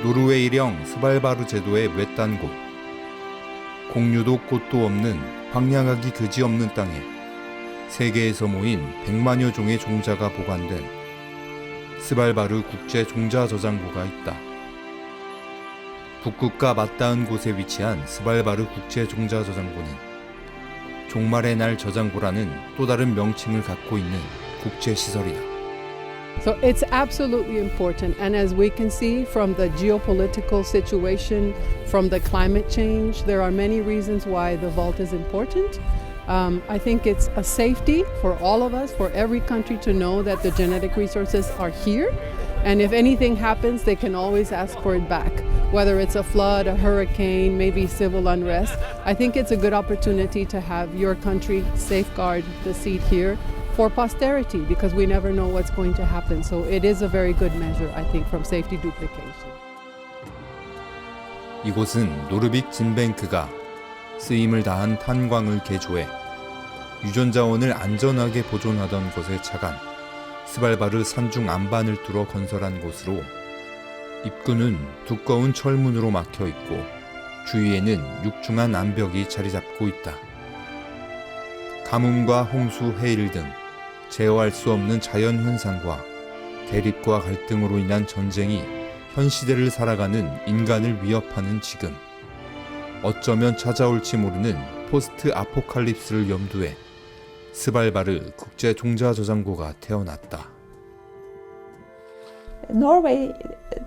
노르웨이령 스발바르 제도의 외딴 곳, 공유도 꽃도 없는 황량하기 그지없는 땅에 세계에서 모인 100만여 종의 종자가 보관된 스발바르 국제종자저장고가 있다. 북극과 맞닿은 곳에 위치한 스발바르 국제종자저장고는 종말의 날 저장고라는 또 다른 명칭을 갖고 있는 국제시설이다. So it's absolutely important, and as we can see from the geopolitical situation, from the climate change, there are many reasons why the vault is important. I think it's a safety for all of us, for every country to know that the genetic resources are here, and if anything happens, they can always ask for it back. Whether it's a flood, a hurricane, maybe civil unrest, I think it's a good opportunity to have your country safeguard the seed here for posterity, because we never know what's going to happen. So it is a very good measure, I think, from safety duplication. 이곳은 노르빅 진뱅크가 쓰임을 다한 탄광을 개조해 유전자원을 안전하게 보존하던 것에 착안 스발바르 산중 안반을 뚫어 건설한 곳으로 입구는 두꺼운 철문으로 막혀 있고 주위에는 육중한 암벽이 자리 잡고 있다. 가뭄과 홍수, 해일 등 제어할 수 없는 자연현상과 대립과 갈등으로 인한 전쟁이 현 시대를 살아가는 인간을 위협하는 지금, 어쩌면 찾아올지 모르는 포스트 아포칼립스를 염두해 스발바르 국제종자저장고가 태어났다. Norway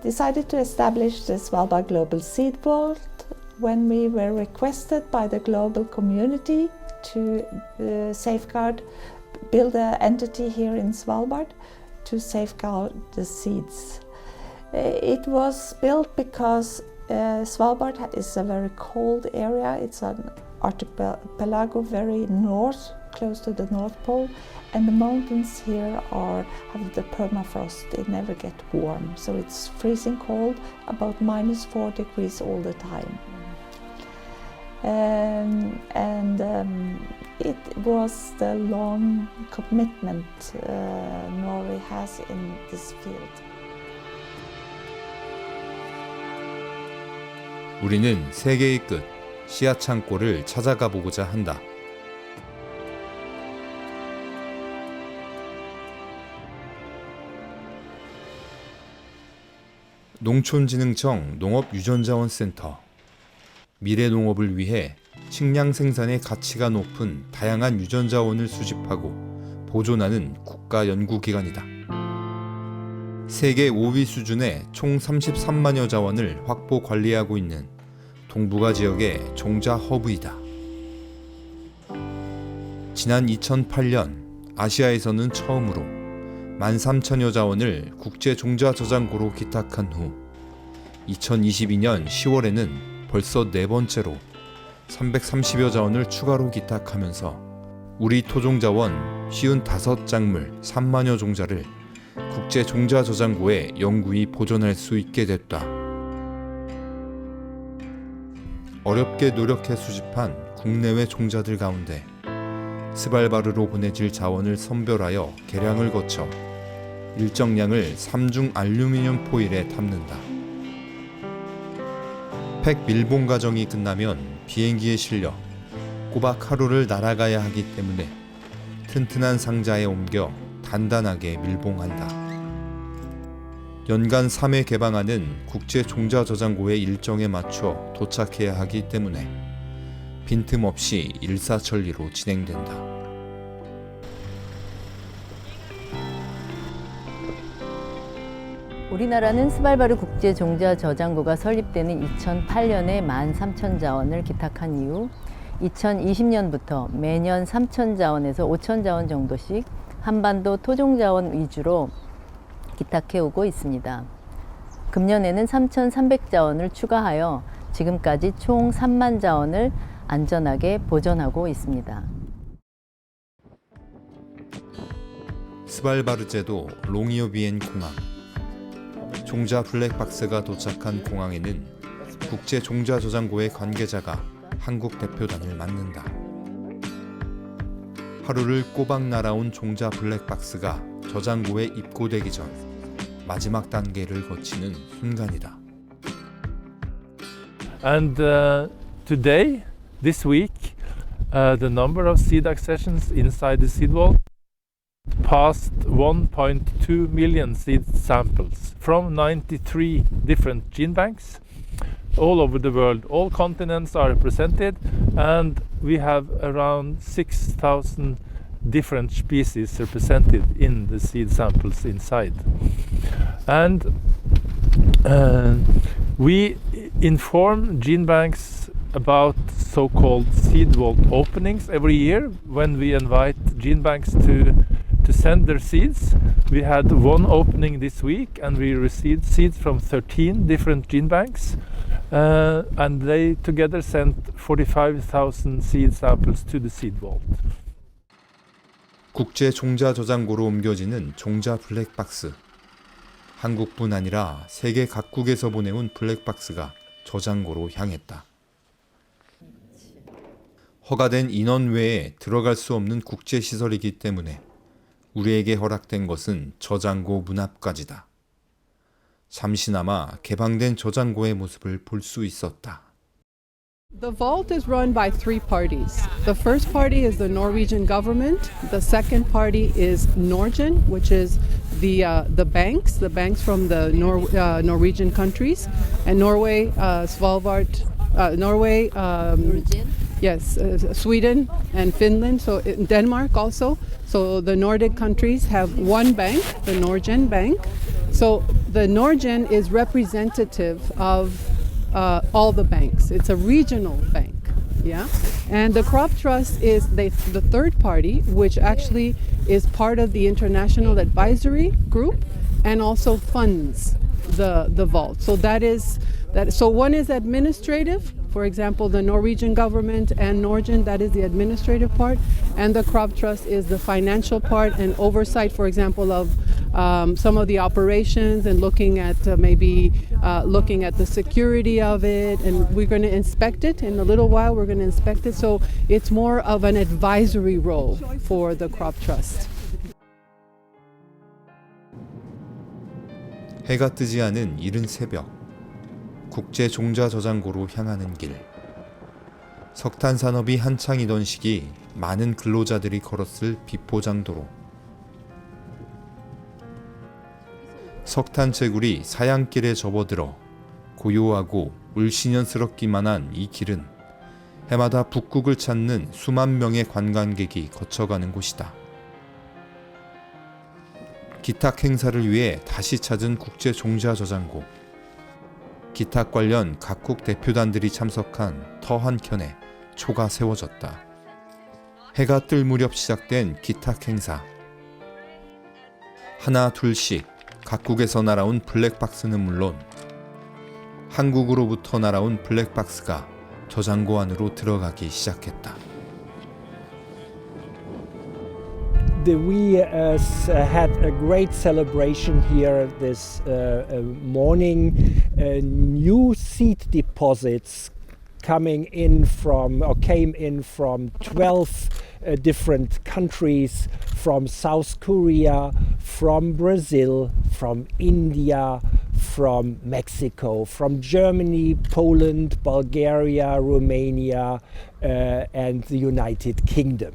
decided to establish the Svalbard Global Seed Vault when we were requested by the global community to safeguard, build an entity here in Svalbard to safeguard the seeds. It was built because Svalbard is a very cold area. It's an archipelago very north, close to the North Pole, and the mountains here have the permafrost. They never get warm, so it's freezing cold, about -4 degrees all the time. It was the long commitment Norway has in this field. 우리는 세계의 끝, 시야창고를 찾아가 보고자 한다. 농촌진흥청 농업유전자원센터. 미래 농업을 위해 식량 생산의 가치가 높은 다양한 유전자원을 수집하고 보존하는 국가 연구기관이다. 세계 5위 수준의 총 33만여 자원을 확보 관리하고 있는 동북아 지역의 종자 허브이다. 지난 2008년 아시아에서는 처음으로 13,000여 자원을 국제종자저장고로 기탁한 후 2022년 10월에는 벌써 4번째로 330여 자원을 추가로 기탁하면서 우리 토종자원 55작물 3만여 종자를 국제종자저장고에 영구히 보존할 수 있게 됐다. 어렵게 노력해 수집한 국내외 종자들 가운데 스발바르로 보내질 자원을 선별하여 계량을 거쳐 일정량을 3중 알루미늄 포일에 담는다. 팩 밀봉 과정이 끝나면 비행기에 실려 꼬박 하루를 날아가야 하기 때문에 튼튼한 상자에 옮겨 단단하게 밀봉한다. 연간 3회 개방하는 국제종자저장고의 일정에 맞춰 도착해야 하기 때문에 빈틈없이 일사천리로 진행된다. 우리나라는 스발바르 국제종자저장고가 설립되는 2008년에 13,000자원을 기탁한 이후 2020년부터 매년 3,000자원에서 5,000자원 정도씩 한반도 토종자원 위주로 기탁해오고 있습니다. 금년에는 3,300자원을 추가하여 지금까지 총 3만 자원을 안전하게 보존하고 있습니다. 스발바르 제도 롱이오비엔 공항. 종자 블랙박스가 도착한 공항에는 국제종자저장고의 관계자가 한국 대표단을 맡는다. 하루를 꼬박 날아온 종자 블랙박스가 저장고에 입고되기 전 마지막 단계를 거치는 순간이다. And today, this week, the number of seed accessions inside the seed vault passed 1.2 million seed samples from 93 different gene banks all over the world. All continents are represented, and we have around 6,000 different species represented in the seed samples inside. And we inform gene banks about so-called seed vault openings every year when we invite gene banks to send their seeds. We had one opening this week, and we received seeds from 13 different gene banks, and they together sent 45,000 seed samples to the seed vault. 국제종자저장고로 옮겨지는 종자 블랙박스. 한국뿐 아니라 세계 각국에서 보내온 블랙박스가 저장고로 향했다. 허가된 인원 외에 들어갈 수 없는 국제시설이기 때문에 우리에게 허락된 것은 저장고 문 앞까지다. 잠시나마 개방된 저장고의 모습을 볼 수 있었다. The vault is run by three parties. The first party is the Norwegian government. The second party is Norgen, which is the banks from the Norwegian countries, and Norway, Svalbard, Norway, yes, Sweden and Finland. So in Denmark also. So the Nordic countries have one bank, the Norgen Bank. So the Norgen is representative of all the banks. It's a regional bank, yeah. And the Crop Trust is the third party, which actually is part of the international advisory group and also funds the vault. So that is that. So one is administrative. For example, the Norwegian government and Norgen, that is the administrative part, and the Crop Trust is the financial part and oversight, for example, of some of the operations and looking at looking at the security of it, and we're going to inspect it in a little while. We're going to inspect it, so it's more of an advisory role for the Crop Trust. 해가 뜨지 않은 이른 새벽. 국제종자저장고로 향하는 길. 석탄 산업이 한창이던 시기 많은 근로자들이 걸었을 비포장도로. 석탄 채굴이 사양길에 접어들어 고요하고 울신연스럽기만 한 이 길은 해마다 북극을 찾는 수만 명의 관광객이 거쳐가는 곳이다. 기탁 행사를 위해 다시 찾은 국제종자저장고. 기탁 관련 각국 대표단들이 참석한 터 한켠에 초가 세워졌다. 해가 뜰 무렵 시작된 기탁 행사. 하나 둘씩 각국에서 날아온 블랙박스는 물론 한국으로부터 날아온 블랙박스가 저장고 안으로 들어가기 시작했다. We had a great celebration here this morning. New seed deposits came in from 12 different countries, from South Korea, from Brazil, from India, from Mexico, from Germany, Poland, Bulgaria, Romania, and the United Kingdom.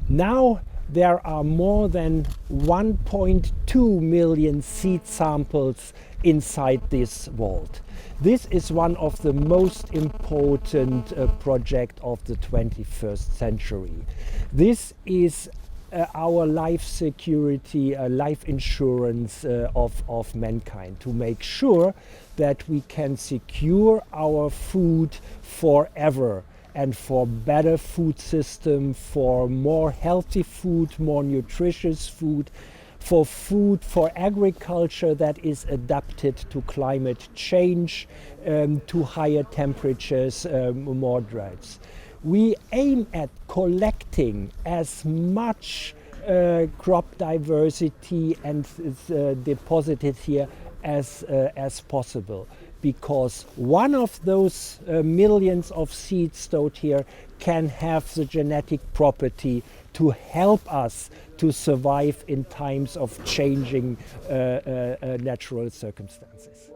Now there are more than 1.2 million seed samples inside this vault. This is one of the most important projects of the 21st century. This is our life security, life insurance of mankind, to make sure that we can secure our food forever, and for better food system, for more healthy food, more nutritious food, for agriculture that is adapted to climate change, to higher temperatures, more droughts. We aim at collecting as much crop diversity and deposited here as possible, because one of those millions of seeds stored here can have the genetic property to help us to survive in times of changing natural circumstances.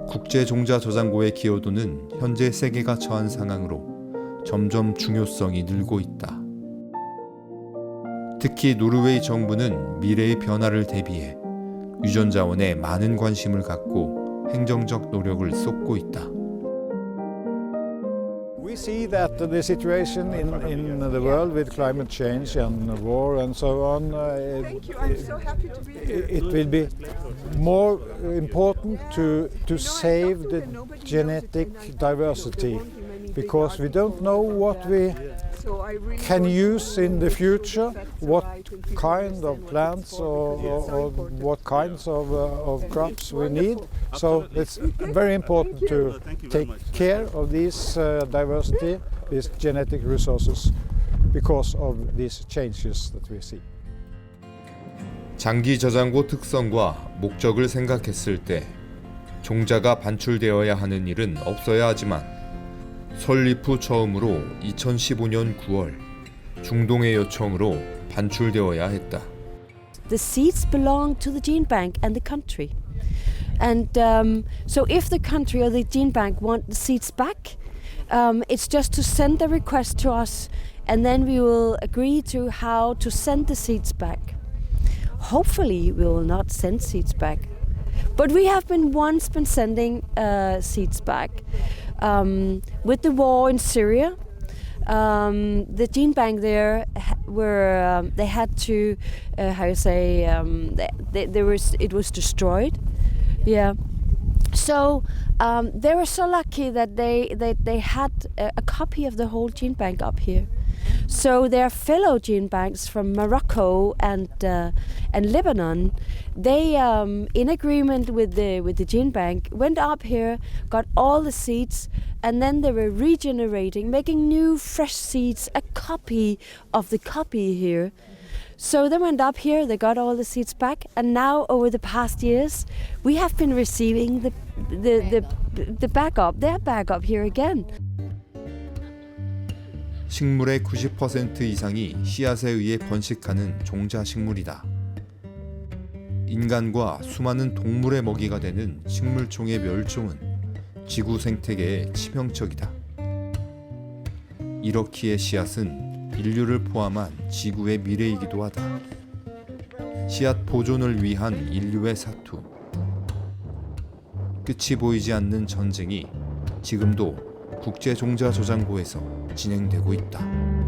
국제종자저장고의 기여도는 현재 세계가 처한 상황으로 점점 중요성이 늘고 있다. 특히 노르웨이 정부는 미래의 변화를 대비해 유전자원에 많은 관심을 갖고 행정적 노력을 쏟고 있다. We see that the situation in the world with climate change and war and so on, it will be more important to save the genetic diversity, because we don't know what we can use in the future, what kind of plants or what kinds of crops we need. So it's very important to take care of this diversity, these genetic resources, because of these changes that we see. 장기 저장고 특성과 목적을 생각했을 때 종자가 반출되어야 하는 일은 없어야 하지만 설립 후 처음으로 2015년 9월 중동의 요청으로 반출되어야 했다. The seeds belong to the gene bank and the country. And so if the country or the gene bank want the seeds back, it's just to send a request to us and then we will agree to how to send the seeds back. Hopefully we will not send seeds back. But we have been sending seeds back. With the war in Syria, the gene bank there they had to it was destroyed. Yeah. So they were so lucky that they had a copy of the whole gene bank up here. So their fellow gene banks from Morocco and Lebanon, they, in agreement with the gene bank, went up here, got all the seeds, and then they were regenerating, making new fresh seeds, a copy of the copy here. So they went up here, they got all the seeds back, and now over the past years, we have been receiving the backup, their backup here again. 식물의 90% 이상이 씨앗에 의해 번식하는 종자식물이다. 인간과 수많은 동물의 먹이가 되는 식물종의 멸종은 지구 생태계에 치명적이다. 이렇기에 씨앗은 인류를 포함한 지구의 미래이기도 하다. 씨앗 보존을 위한 인류의 사투. 끝이 보이지 않는 전쟁이 지금도 국제종자저장고에서 진행되고 있다.